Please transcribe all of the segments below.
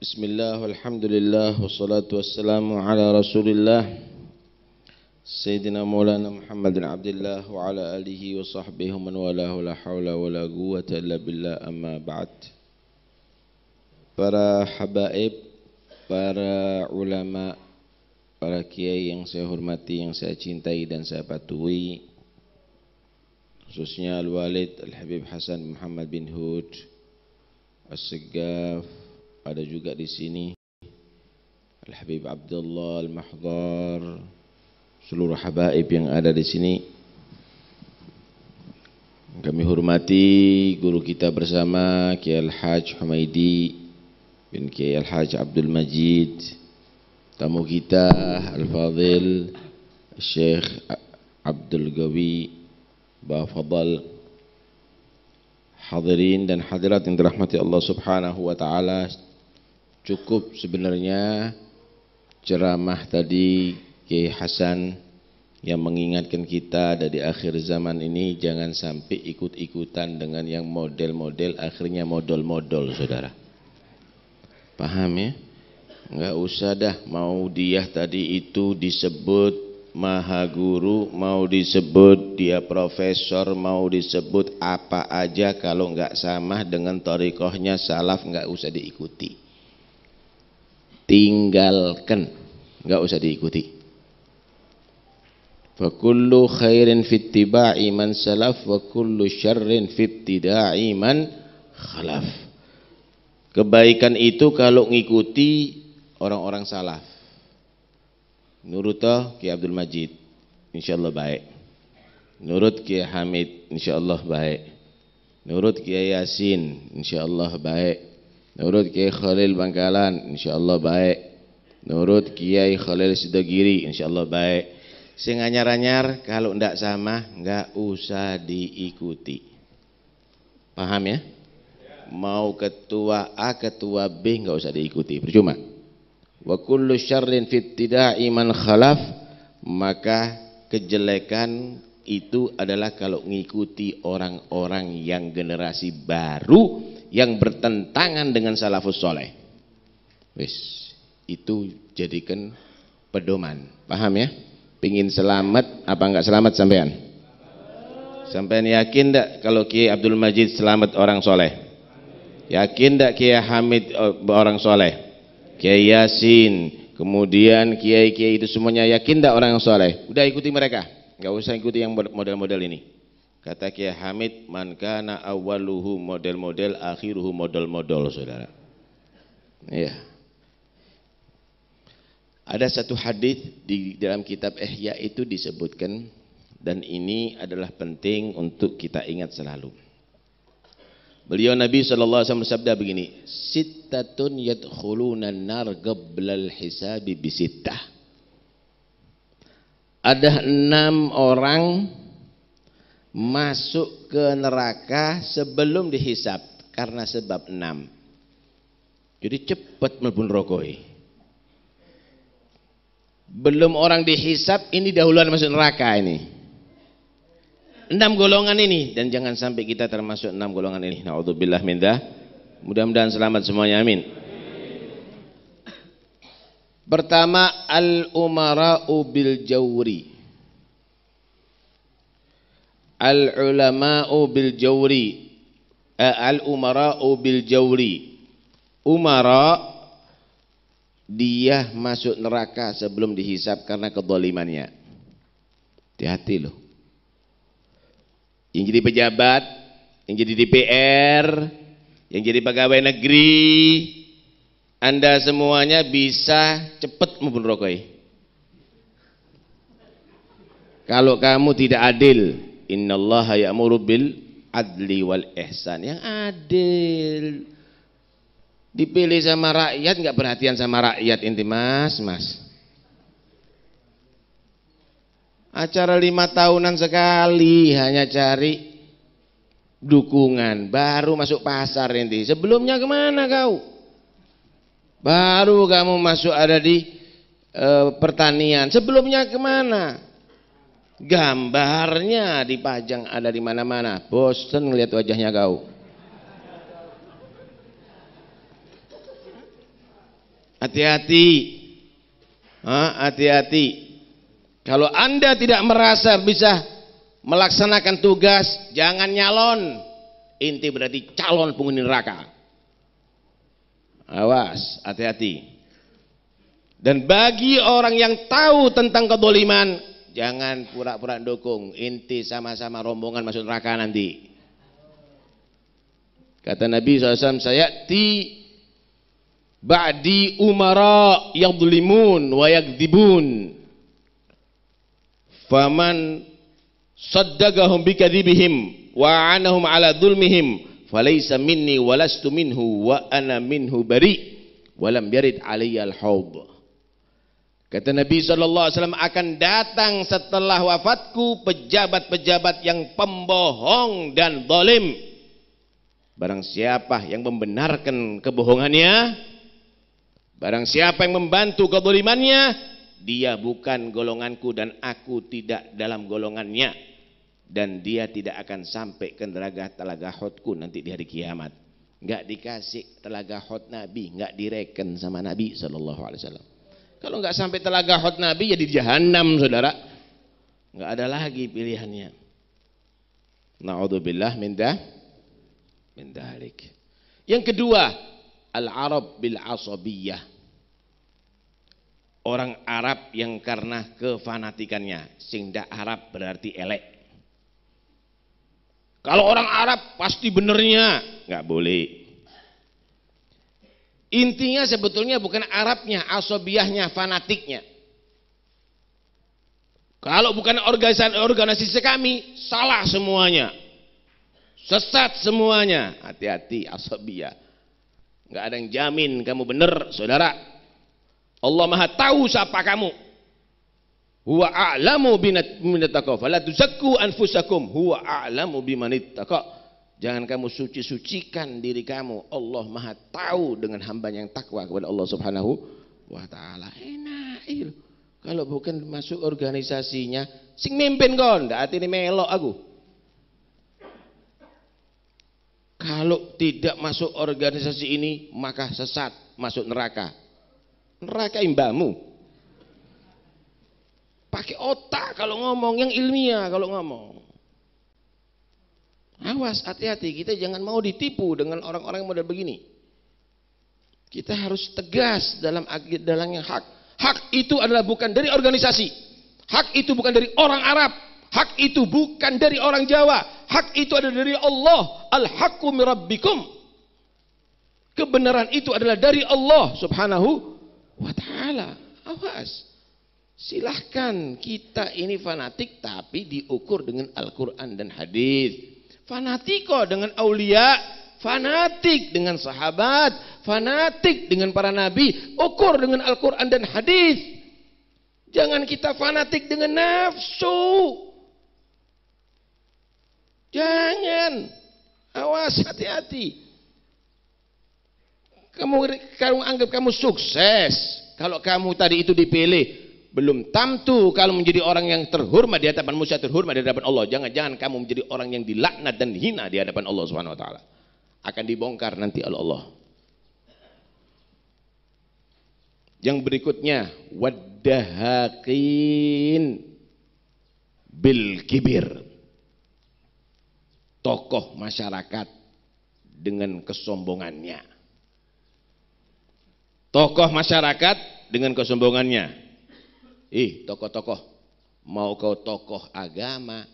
Bismillah, walhamdulillah, wassalatu wassalamu ala rasulillah Sayyidina Maulana Muhammad bin Abdullah wa ala alihi wa sahbihi man walahu la hawla wa la quwwata illa billah, amma ba'd. Para habaib, para ulama, para kiai yang saya hormati, yang saya cintai dan saya patuhi, khususnya Al-Walid Al-Habib Hasan Muhammad bin Hud As-Segaf, ada juga di sini Al-Habib Abdullah Al-Mahdhar, seluruh habaib yang ada di sini. Kami hormati guru kita bersama Kiai Al-Hajj Humaidi bin Kiai Al-Hajj Abdul Majid, tamu kita Al-Fadhil Syekh Abdul Gawi Bafadal, hadirin dan hadirat yang dirahmati Allah Subhanahu wa taala. Cukup sebenarnya ceramah tadi Kiai Hasan yang mengingatkan kita dari akhir zaman ini jangan sampai ikut-ikutan dengan yang model-model akhirnya modal-modal, saudara. Paham ya? Enggak usah dah mau dia tadi itu disebut maha guru, mau disebut dia profesor, mau disebut apa aja, kalau enggak sama dengan thariqahnya salaf enggak usah diikuti. Tinggalkan, enggak usah diikuti. Fa kullu khairin fi ittiba'i man salaf wa kullu syarrin fi ibtida'i man khalaf. Kebaikan itu kalau ngikuti orang-orang salaf. Nurut Kiai Abdul Majid, insyaallah baik. Nurut Kiai Hamid, insyaallah baik. Nurut Kiai Yasin, insyaallah baik. Nurut Kiai Khalil Bangkalan, insyaallah baik. Nurut Kiai Khalil Sidogiri, insyaallah baik. Sing anyar-anyar kalau ndak sama nggak usah diikuti. Paham ya? Mau ketua A, ketua B nggak usah diikuti, percuma. Wa kullu syarrin fi ibtida'i man khalaf, maka kejelekan itu adalah kalau ngikuti orang-orang yang generasi baru yang bertentangan dengan salafus soleh. Wis, itu jadikan pedoman. Paham ya? Pingin selamat apa enggak selamat sampean? Sampean yakin enggak kalau Kiai Abdul Majid selamat orang soleh? Yakin enggak Kiai Hamid orang soleh? Kiai Yasin, kemudian kiai-kiai itu semuanya yakin enggak orang soleh? Udah ikuti mereka, enggak usah ikuti yang model-model ini. Kata Kiai Hamid, man kana awwaluhu model-model, akhiruhu model-model, saudara. Iya. Ada satu hadis di dalam kitab Ihya itu disebutkan, dan ini adalah penting untuk kita ingat selalu. Beliau Nabi SAW bersabda begini, sittatun yadkhuluna an-nar qablal hisabi bisittah. Ada 6 orang masuk ke neraka sebelum dihisab karena sebab 6. Jadi cepat mlebu neraka. Belum orang dihisab ini dahuluan masuk neraka ini. 6 golongan ini, dan jangan sampai kita termasuk 6 golongan ini. Naudzubillah min dzalik. Mudah-mudahan selamat semuanya, amin. Pertama, al-umara'u bil jawri. Al-ulama'u bil jawri, al-umara'u bil jawri. Umara dia masuk neraka sebelum dihisab karena kezalimannya. Hati-hati loh. Yang jadi pejabat, yang jadi DPR, yang jadi pegawai negeri, Anda semuanya bisa cepat maupun rokoi. Kalau kamu tidak adil, innallaha ya'muru bil adli wal ihsan, yang adil. Dipilih sama rakyat, nggak perhatian sama rakyat inti mas. Acara 5 tahunan sekali hanya cari dukungan, baru masuk pasar inti. Sebelumnya kemana kau? Baru kamu masuk ada di pertanian. Sebelumnya kemana? Gambarnya dipajang ada di mana-mana. Bosen ngelihat wajahnya kau. Hati-hati. Hati-hati. Kalau Anda tidak merasa bisa melaksanakan tugas, jangan nyalon. Inti berarti calon penghuni neraka. Awas, hati-hati. Dan bagi orang yang tahu tentang kezaliman, jangan pura-pura dukung. Inti sama-sama rombongan masuk neraka nanti. Kata Nabi SAW, sayati ba'di umara yadlimun wa yakdibun. Faman saddaqahum bikadzibihim wa anahum ala dzulmihim falaysa minni walastu minhu wa ana minhu bari wa lam yarid alayyal haud. Kata Nabi SAW, akan datang setelah wafatku pejabat-pejabat yang pembohong dan zalim. Barang siapa yang membenarkan kebohongannya, barang siapa yang membantu kezalimannya, dia bukan golonganku dan aku tidak dalam golongannya, dan dia tidak akan sampai ke telaga Hudku nanti di hari kiamat. Enggak dikasih telaga Hud Nabi, enggak direken sama Nabi SAW. Kalau enggak sampai telaga Hud Nabi, ya di jahanam, saudara. Enggak ada lagi pilihannya. Na'udzubillah min dalik. Yang kedua, al-Arab bil asabiyah. Orang Arab yang karena kefanatikannya, sehingga Arab berarti elek. Kalau orang Arab pasti benernya, nggak boleh. Intinya sebetulnya bukan Arabnya, asabiyahnya, fanatiknya. Kalau bukan organisasi kami, salah semuanya, sesat semuanya. Hati-hati, asabiyah. Nggak ada yang jamin kamu bener, saudara. Allah Maha tahu siapa kamu. Huwa a'lamu bimanittaqwa fala tuzakku anfusakum huwa a'lamu bimanittaqwa. Jangan kamu suci-sucikan diri kamu. Allah Maha tahu dengan hamba yang takwa kepada Allah Subhanahu wa taala. Enak itu. Kalau bukan masuk organisasinya, sing mimpin kon, ndak atine melok aku. Kalau tidak masuk organisasi ini, maka sesat, masuk neraka. Neraka imbamu. Pakai otak kalau ngomong, yang ilmiah kalau ngomong. Awas, hati-hati, kita jangan mau ditipu dengan orang-orang yang model begini. Kita harus tegas dalam yang hak. Hak itu adalah bukan dari organisasi. Hak itu bukan dari orang Arab. Hak itu bukan dari orang Jawa. Hak itu adalah dari Allah. Al-haqqu min rabbikum. Kebenaran itu adalah dari Allah Subhanahu wa ta'ala. Awas. Silahkan, kita ini fanatik tapi diukur dengan Al-Quran dan hadis. Fanatiko dengan aulia, fanatik dengan sahabat, fanatik dengan para nabi, ukur dengan Al-Quran dan hadis. Jangan kita fanatik dengan nafsu. Jangan. Awas, hati-hati. Kamu anggap kamu sukses kalau kamu tadi itu dipilih. Belum tentu kalau menjadi orang yang terhormat di hadapan manusia, terhormat di hadapan Allah. Jangan-jangan kamu menjadi orang yang dilaknat dan hina di hadapan Allah Subhanahu wa taala. Akan dibongkar nanti oleh Allah. Yang berikutnya, waddahaqin bil kibir. Tokoh masyarakat dengan kesombongannya. Tokoh masyarakat dengan kesombongannya. Tokoh-tokoh, mau kau tokoh agama,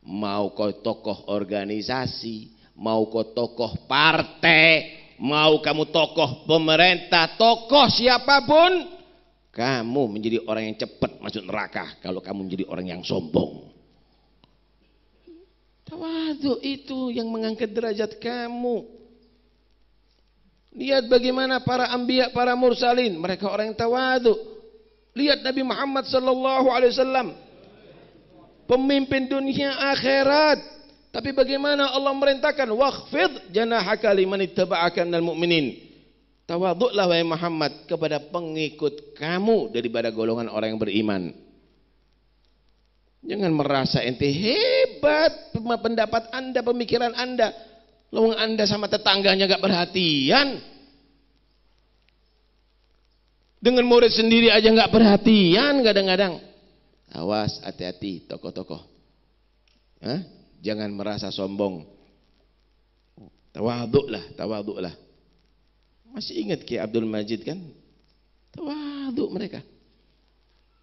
mau kau tokoh organisasi, mau kau tokoh partai, mau kamu tokoh pemerintah, tokoh siapapun, kamu menjadi orang yang cepat masuk neraka kalau kamu menjadi orang yang sombong. Tawadhu itu yang mengangkat derajat kamu. Lihat bagaimana para anbiya, para mursalin, mereka orang yang tawadhu. Lihat Nabi Muhammad sallallahu alaihi wasallam, pemimpin dunia akhirat. Tapi bagaimana Allah merintahkan, wakhfid janahaka liman ittaba'aka minal mu'minin. Tawadhu'lah wahai Muhammad kepada pengikut kamu daripada golongan orang yang beriman. Jangan merasa ente hebat pendapat Anda, pemikiran Anda. Lalu Anda sama tetangganya gak perhatian. Dengan murid sendiri aja nggak perhatian kadang-kadang. Awas, hati-hati tokoh-tokoh. Jangan merasa sombong. Tawaduk lah. Masih ingat Ki Abdul Majid kan? Tawaduk mereka.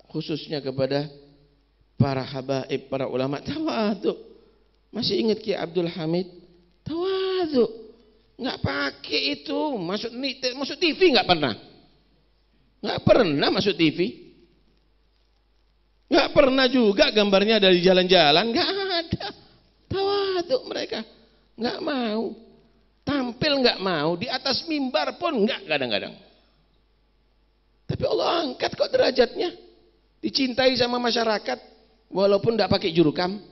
Khususnya kepada para habaib, para ulama, tawaduk. Masih ingat Ki Abdul Hamid? Tawaduk. Nggak pakai itu, masuk TV nggak pernah. Nggak pernah masuk TV. Nggak pernah juga gambarnya dari jalan-jalan, nggak ada. Tawaduk mereka, nggak mau. Tampil nggak mau, di atas mimbar pun nggak kadang-kadang. Tapi Allah angkat kok derajatnya. Dicintai sama masyarakat, walaupun nggak pakai jurukam.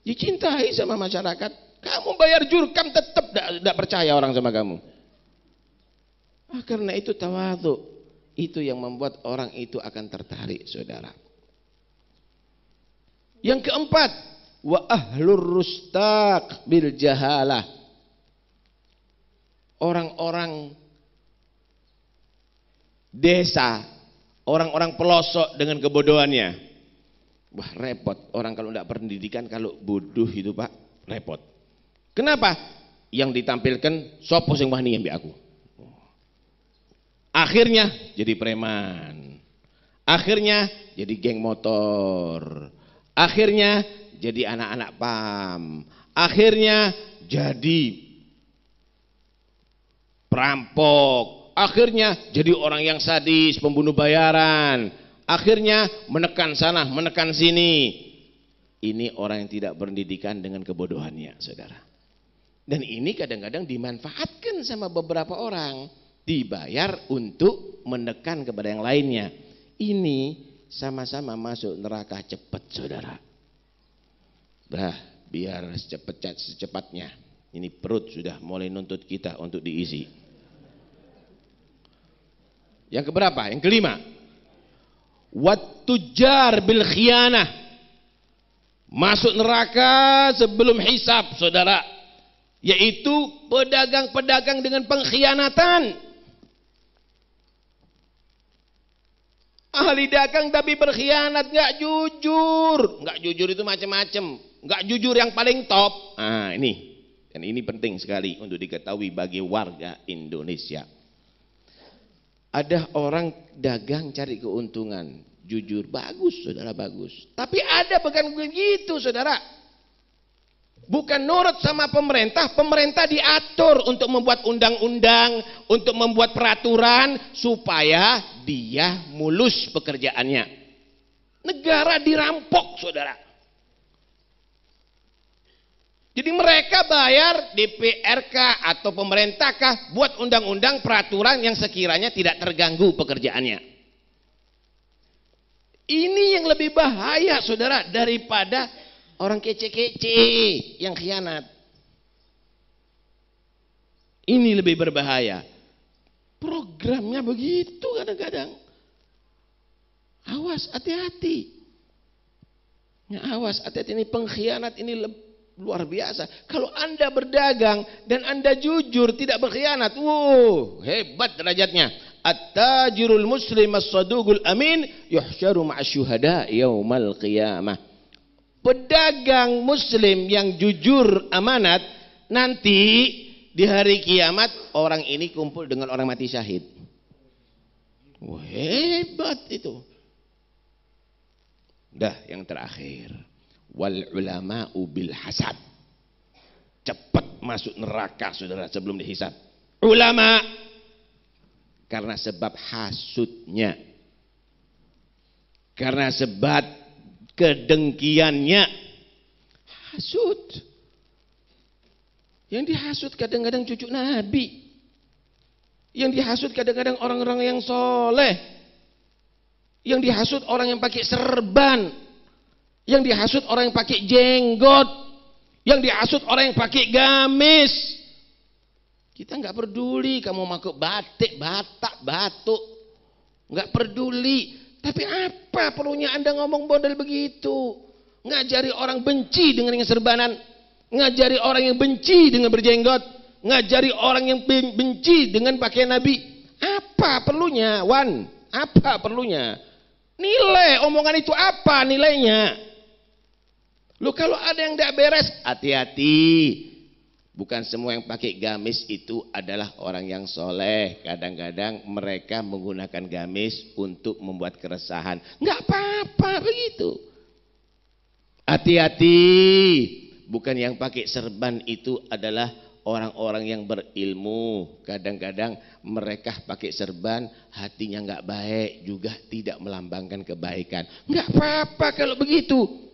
Dicintai sama masyarakat. Kamu bayar jurkam tetap tidak percaya orang sama kamu. Karena itu tawadhu. Itu yang membuat orang itu akan tertarik, saudara. Yang keempat, wa ahlur rustaq bil jahalah. Orang-orang desa, orang-orang pelosok dengan kebodohannya. Wah, repot. Orang kalau tidak pendidikan, kalau bodoh itu Pak, repot. Kenapa? Yang ditampilkan sopo sing wani ambek aku. Akhirnya jadi preman. Akhirnya jadi geng motor. Akhirnya jadi anak-anak PAM. Akhirnya jadi perampok. Akhirnya jadi orang yang sadis, pembunuh bayaran. Akhirnya menekan sana, menekan sini. Ini orang yang tidak berpendidikan dengan kebodohannya, saudara. Dan ini kadang-kadang dimanfaatkan sama beberapa orang. Dibayar untuk menekan kepada yang lainnya. Ini sama-sama masuk neraka cepat, saudara. Biar secepatnya. Ini perut sudah mulai nuntut kita untuk diisi. Yang keberapa? Yang kelima. Wat-tujar bil khianah. Masuk neraka sebelum hisab, saudara. Yaitu pedagang-pedagang dengan pengkhianatan. Ahli dagang tapi berkhianat, nggak jujur. Nggak jujur itu macam-macam. Nggak jujur yang paling top. Ini. Dan ini penting sekali untuk diketahui bagi warga Indonesia. Ada orang dagang cari keuntungan, jujur, bagus, saudara, bagus. Tapi ada bukan begitu, saudara. Bukan nurut sama pemerintah, pemerintah diatur untuk membuat undang-undang, untuk membuat peraturan supaya dia mulus pekerjaannya. Negara dirampok, saudara. Jadi mereka bayar DPRK atau pemerintahkah buat undang-undang peraturan yang sekiranya tidak terganggu pekerjaannya. Ini yang lebih bahaya, saudara, daripada orang kece-kece yang khianat. Ini lebih berbahaya. Programnya begitu kadang-kadang. Awas, hati-hati. Awas, hati-hati, ini pengkhianat, ini luar biasa. Kalau Anda berdagang dan Anda jujur, tidak berkhianat, hebat derajatnya. At-tajirul muslim as-saduqul amin yuhsyaru ma'asyuhada yaumal qiyamah. Pedagang muslim yang jujur amanat, nanti di hari kiamat orang ini kumpul dengan orang mati syahid. Hebat itu. Yang terakhir, wal ulama'u bil hasad. Cepat masuk neraka, saudara, sebelum dihisab. Ulama karena sebab hasudnya, karena sebab kedengkiannya. Hasud. Yang dihasud kadang-kadang cucu Nabi. Yang dihasud kadang-kadang orang-orang yang soleh. Yang dihasud orang yang pakai serban. Yang dihasud orang yang pakai jenggot. Yang dihasud orang yang pakai gamis. Kita nggak peduli kamu pakai batik, batak, batuk. Nggak peduli. Tapi apa perlunya Anda ngomong model begitu? Ngajari orang benci dengan yang serbanan. Ngajari orang yang benci dengan berjenggot. ngajari orang yang benci dengan pakaian Nabi. Apa perlunya, Wan? Apa perlunya? Nilai omongan itu apa nilainya? Lu kalau ada yang tidak beres, hati-hati. Bukan semua yang pakai gamis itu adalah orang yang soleh. Kadang-kadang mereka menggunakan gamis untuk membuat keresahan. Nggak apa-apa begitu. Hati-hati. Bukan yang pakai serban itu adalah orang-orang yang berilmu. Kadang-kadang mereka pakai serban, hatinya nggak baik, juga tidak melambangkan kebaikan. Nggak apa-apa kalau begitu.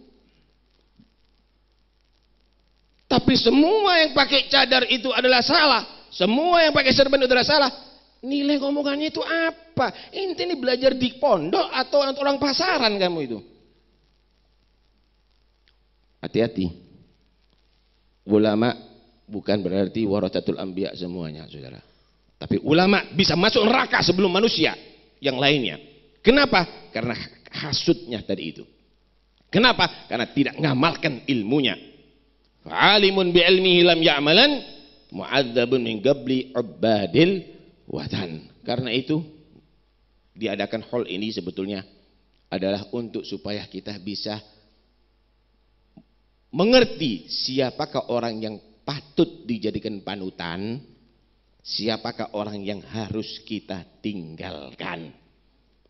Tapi semua yang pakai cadar itu adalah salah. Semua yang pakai serban itu adalah salah. Nilai ngomongannya itu apa? Inti ini belajar di pondok atau orang pasaran kamu itu? Hati-hati. Ulama bukan berarti warathatul anbiya semuanya, saudara. Tapi ulama bisa masuk neraka sebelum manusia yang lainnya. Kenapa? Karena hasudnya tadi itu. Kenapa? Karena tidak ngamalkan ilmunya. Alimun bi'ilmihi lam ya'malan mu'adzabun min qabli ubadil watan. Karena itu diadakan hal ini sebetulnya adalah untuk supaya kita bisa mengerti siapakah orang yang patut dijadikan panutan, siapakah orang yang harus kita tinggalkan.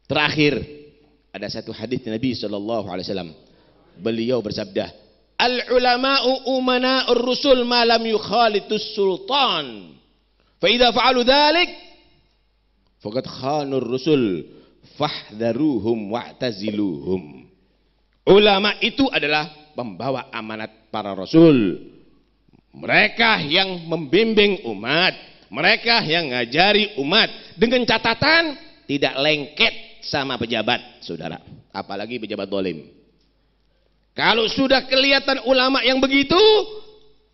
Terakhir ada satu hadis Nabi SAW. Beliau bersabda, al-ulama'u umana'ur rusul ma lam yukhalitus sultan. Fa idza fa'alu dzalik faqad khanur rusul fahdharuhum wa'taziluhum. Ulama itu adalah pembawa amanat para rasul. Mereka yang membimbing umat, mereka yang ngajari umat dengan catatan tidak lengket sama pejabat, saudara. Apalagi pejabat zalim. Kalau sudah kelihatan ulama yang begitu,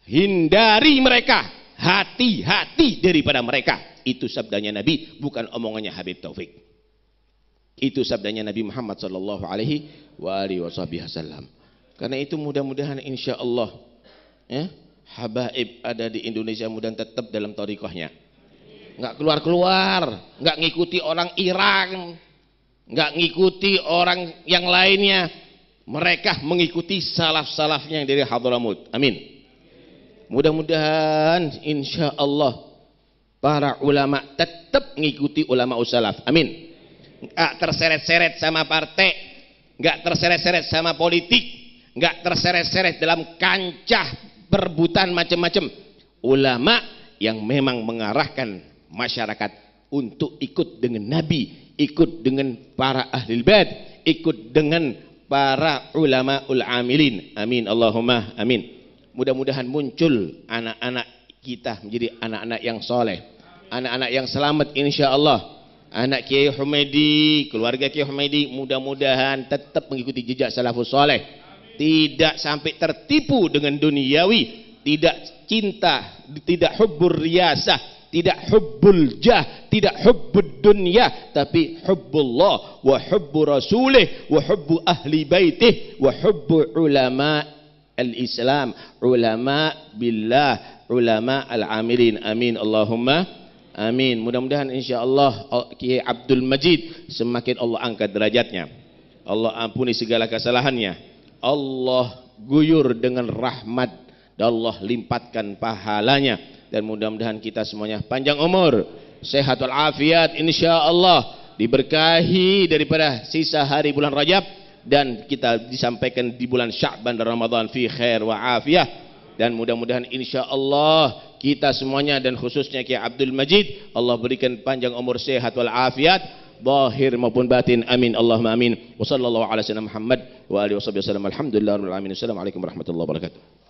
hindari mereka, hati-hati daripada mereka. Itu sabdanya Nabi, bukan omongannya Habib Taufik. Itu sabdanya Nabi Muhammad sallallahu alaihi wasallam. Karena itu mudah-mudahan insya Allah ya, habaib ada di Indonesia mudah tetap dalam thariqahnya. Nggak keluar-keluar, nggak ngikuti orang Iran, nggak ngikuti orang yang lainnya. Mereka mengikuti salaf-salafnya yang dari Hadramut. Amin. Mudah-mudahan insya Allah para ulama tetap mengikuti ulama salaf. Amin. Nggak terseret-seret sama partai, nggak terseret-seret sama politik, nggak terseret-seret dalam kancah perebutan macam-macam. Ulama yang memang mengarahkan masyarakat untuk ikut dengan Nabi, ikut dengan para ahli bait, ikut dengan para ulama ul amilin. Amin Allahumma amin. Mudah-mudahan muncul anak-anak kita menjadi anak-anak yang soleh, anak-anak yang selamat insya Allah. Anak Kiai Humaidi, keluarga Kiai Humaidi mudah-mudahan tetap mengikuti jejak salafus soleh, tidak sampai tertipu dengan duniawi, tidak cinta, tidak hubbur riyasah, tidak hubbul jah, tidak hubbud dunya, tapi hubbullah wa hubbu rasulih wa hubbu ahli baitih wa hubbu ulama al-islam, ulama billah, ulama al-amilin. Amin Allahumma amin. Mudah-mudahan insyaallah Kiai Abdul Majid semakin Allah angkat derajatnya, Allah ampuni segala kesalahannya, Allah guyur dengan rahmat dan Allah limpatkan pahalanya. Dan mudah-mudahan kita semuanya panjang umur, sehat walafiat insyaallah, diberkahi daripada sisa hari bulan Rajab, dan kita disampaikan di bulan Sya'ban dan Ramadan fi khair wa afiyah. Dan mudah-mudahan insyaallah kita semuanya dan khususnya Kiai Abdul Majid Allah berikan panjang umur, sehat walafiat zahir maupun batin. Amin Allahumma amin. Wa sallallahu ala sayyidina Muhammad wa alihi wasallam. Alhamdulillahirabbil alamin. Assalamualaikum warahmatullahi wabarakatuh.